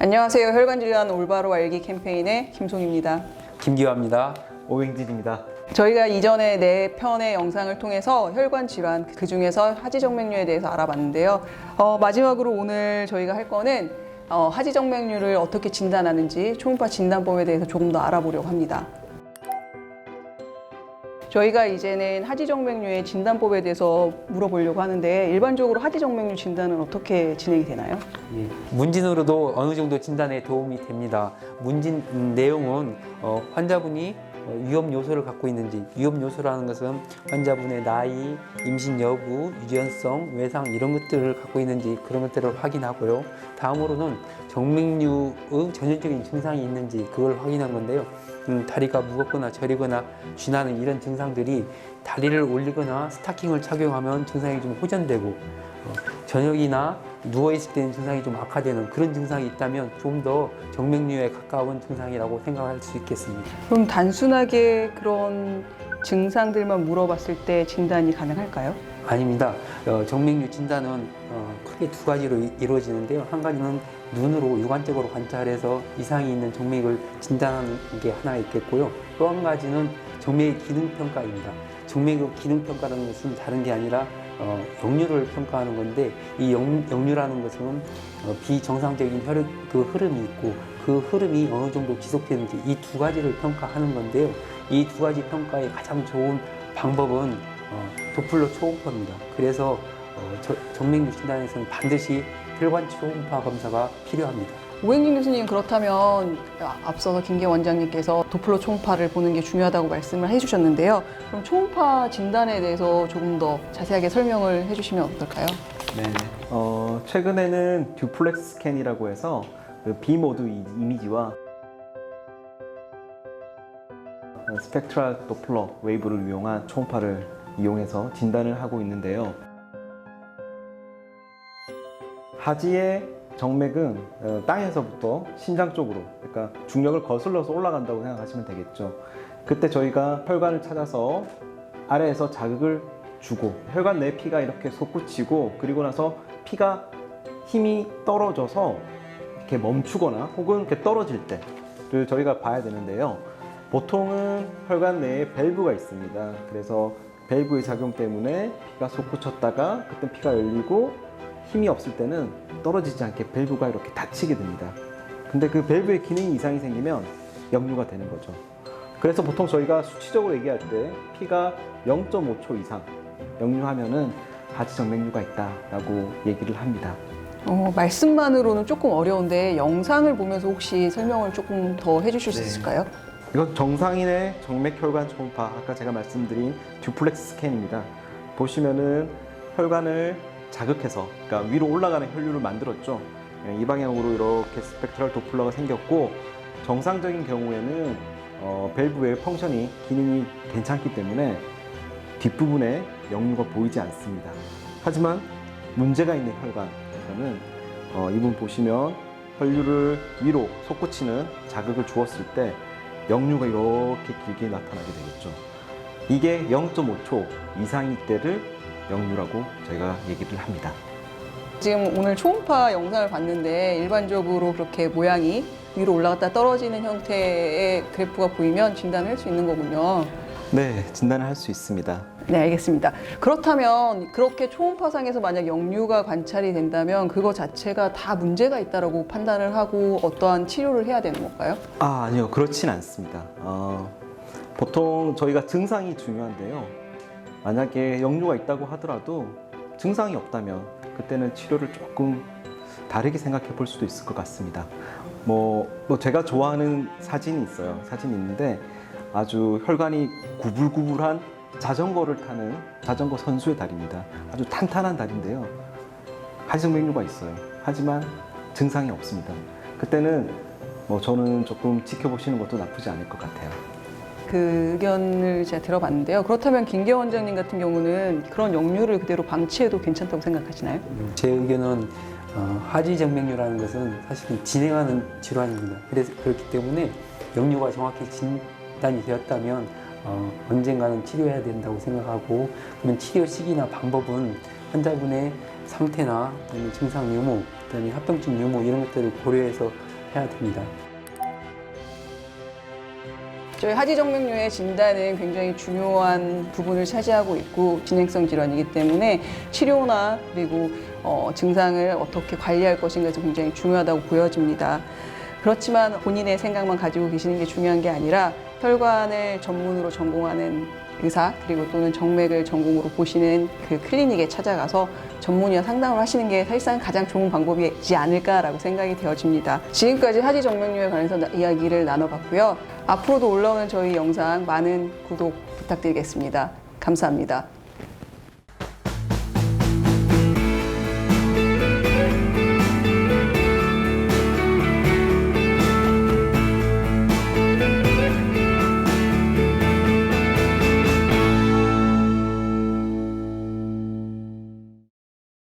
안녕하세요. 혈관질환 올바로 알기 캠페인의 김송입니다. 김기화입니다. 오행진입니다. 저희가 이전에 4편의 영상을 통해서 혈관질환, 그 중에서 하지정맥류에 대해서 알아봤는데요. 마지막으로 오늘 저희가 할 거는 하지정맥류를 어떻게 진단하는지 초음파 진단법에 대해서 조금 더 알아보려고 합니다. 저희가 이제는 하지정맥류의 진단법에 대해서 물어보려고 하는데, 일반적으로 하지정맥류 진단은 어떻게 진행이 되나요? 예, 문진으로도 어느 정도 진단에 도움이 됩니다. 문진 내용은 환자분이 위험 요소를 갖고 있는지, 위험 요소라는 것은 환자분의 나이, 임신 여부, 유전성, 외상 이런 것들을 갖고 있는지 그런 것들을 확인하고요. 다음으로는 정맥류의 전형적인 증상이 있는지 그걸 확인한 건데요. 다리가 무겁거나 저리거나 쥐나는 이런 증상들이 다리를 올리거나 스타킹을 착용하면 증상이 좀 호전되고, 저녁이나 누워있을 때는 증상이 좀 악화되는 그런 증상이 있다면 좀 더 정맥류에 가까운 증상이라고 생각할 수 있겠습니다. 그럼 단순하게 그런 증상들만 물어봤을 때 진단이 가능할까요? 아닙니다. 정맥류 진단은 크게 두 가지로 이루어지는데요. 한 가지는 눈으로 육안적으로 관찰해서 이상이 있는 정맥을 진단하는 게 하나 있겠고요. 또 한 가지는 정맥의 기능평가입니다. 정맥의 기능평가라는 것은 다른 게 아니라 역류를 평가하는 건데, 이 역류라는 것은 비정상적인 흐름이 있고 그 흐름이 어느 정도 지속되는지 이 두 가지를 평가하는 건데요. 이 두 가지 평가의 가장 좋은 방법은 도플러 초음파입니다. 그래서 정맥류 진단에서는 반드시 혈관 초음파 검사가 필요합니다. 오행진 교수님, 그렇다면 앞서서 김기화 원장님께서 도플러 초음파를 보는 게 중요하다고 말씀을 해주셨는데요. 그럼 초음파 진단에 대해서 조금 더 자세하게 설명을 해주시면 어떨까요? 네. 최근에는 듀플렉스 스캔이라고 해서 그 비모드 이미지와 스펙트럴 도플러 웨이브를 이용한 초음파를 이용해서 진단을 하고 있는데요. 하지의 정맥은 땅에서부터 심장 쪽으로, 그러니까 중력을 거슬러서 올라간다고 생각하시면 되겠죠. 그때 저희가 혈관을 찾아서 아래에서 자극을 주고 혈관 내 피가 이렇게 솟구치고, 그리고 나서 피가 힘이 떨어져서 이렇게 멈추거나 혹은 이렇게 떨어질 때를 저희가 봐야 되는데요. 보통은 혈관 내에 밸브가 있습니다. 그래서 밸브의 작용 때문에 피가 솟구쳤다가 그때 피가 열리고, 힘이 없을 때는 떨어지지 않게 밸브가 이렇게 닫히게 됩니다. 근데 그 밸브의 기능이 이상이 생기면 역류가 되는 거죠. 그래서 보통 저희가 수치적으로 얘기할 때 피가 0.5초 이상 역류하면은 하지정맥류가 있다라고 얘기를 합니다. 말씀만으로는 조금 어려운데 영상을 보면서 혹시 설명을 조금 더 해주실 수 있을까요? 이건 정상인의 정맥혈관 초음파, 아까 제가 말씀드린 듀플렉스 스캔입니다. 보시면은 혈관을 자극해서, 그러니까 위로 올라가는 혈류를 만들었죠. 이 방향으로 이렇게 스펙트럴 도플러가 생겼고, 정상적인 경우에는 밸브의 펑션이 기능이 괜찮기 때문에 뒷부분에 역류가 보이지 않습니다. 하지만 문제가 있는 혈관에서는 이분 보시면 혈류를 위로 솟구치는 자극을 주었을 때 역류가 이렇게 길게 나타나게 되겠죠. 이게 0.5초 이상일 때를 역류라고 저희가 얘기를 합니다. 지금 오늘 초음파 영상을 봤는데 일반적으로 그렇게 모양이 위로 올라갔다 떨어지는 형태의 그래프가 보이면 진단을 할 수 있는 거군요. 네, 진단을 할 수 있습니다. 네, 알겠습니다. 그렇다면 그렇게 초음파상에서 만약 역류가 관찰이 된다면 그거 자체가 다 문제가 있다고 판단을 하고 어떠한 치료를 해야 되는 건가요? 아니요, 그렇진 않습니다. 보통 저희가 증상이 중요한데요. 만약에 역류가 있다고 하더라도 증상이 없다면 그때는 치료를 조금 다르게 생각해 볼 수도 있을 것 같습니다. 제가 좋아하는 사진이 있어요. 사진이 있는데 아주 혈관이 구불구불한 자전거를 타는 자전거 선수의 다리입니다. 아주 탄탄한 다리인데요. 하지정맥류가 있어요. 하지만 증상이 없습니다. 그때는 저는 조금 지켜보시는 것도 나쁘지 않을 것 같아요. 그 의견을 제가 들어봤는데요. 그렇다면 김기화 원장님 같은 경우는 그런 역류를 그대로 방치해도 괜찮다고 생각하시나요? 제 의견은 하지정맥류라는 것은 사실은 진행하는 질환입니다. 그래서 그렇기 때문에 역류가 정확히 진단이 되었다면 언젠가는 치료해야 된다고 생각하고, 그러면 치료 시기나 방법은 환자분의 상태나 증상 유무, 그다음에 합병증 유무 이런 것들을 고려해서 해야 됩니다. 저희 하지정맥류의 진단은 굉장히 중요한 부분을 차지하고 있고 진행성 질환이기 때문에 치료나 그리고 증상을 어떻게 관리할 것인가가 굉장히 중요하다고 보여집니다. 그렇지만 본인의 생각만 가지고 계시는 게 중요한 게 아니라 혈관을 전문으로 전공하는 의사 그리고 또는 정맥을 전공으로 보시는 그 클리닉에 찾아가서 전문의와 상담을 하시는 게 사실상 가장 좋은 방법이지 않을까라고 생각이 되어집니다. 지금까지 하지정맥류에 관해서 이야기를 나눠봤고요. 앞으로도 올라오는 저희 영상 많은 구독 부탁드리겠습니다. 감사합니다.